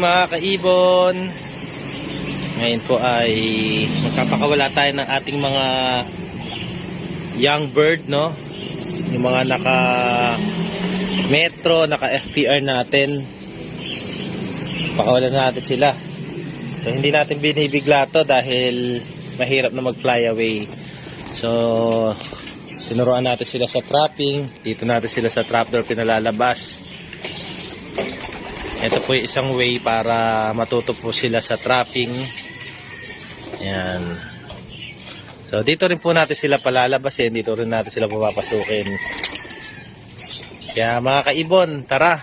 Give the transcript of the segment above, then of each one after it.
mga kaibon. Ngayon po ay magpapakawala tayo ng ating mga young bird, no? Yung mga naka metro, naka FPR natin. Pakawalan natin sila. So hindi natin binibigla to dahil mahirap na mag fly away. So tinuruan natin sila sa trapping. Dito natin sila sa trapdoor pinalalabas. Ito po yung isang way para matuto po sila sa trapping. Ayan. So dito rin po natin sila palalabasin. Dito rin natin sila papapasukin. Kaya mga kaibon, tara.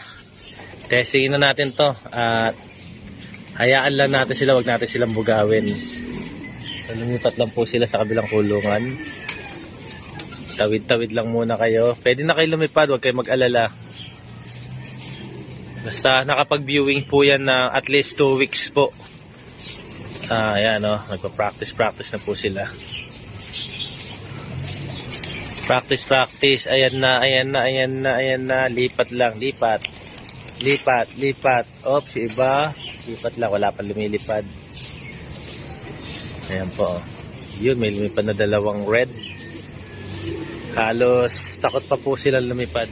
Testingin na natin to. At hayaan lang natin sila. Huwag natin silang bugawin. So lumipat lang po sila sa kabilang kulungan. Tawid-tawid lang muna kayo. Pwede na kayo lumipad. Huwag kayo mag-alala. Basta nakapag-viewing po yan na at least 2 weeks po. Ayan o, nagpa-practice na po sila. Practice. Ayan na. Lipat lang, lipat. Oops, iba. Lipat lang, wala pa lumilipad. Ayan po. Yun, may lumipad na 2 red. Halos takot pa po sila lumipad.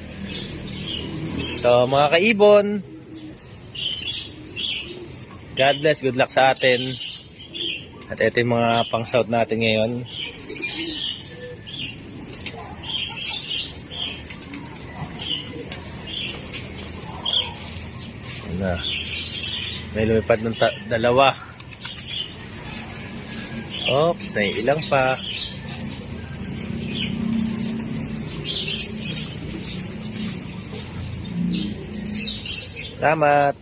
So mga kaibon, God bless, good luck sa atin. At ito yung mga pang south natin ngayon. Na, may lumipad ng 2. Oops, naiilang pa. Salamat.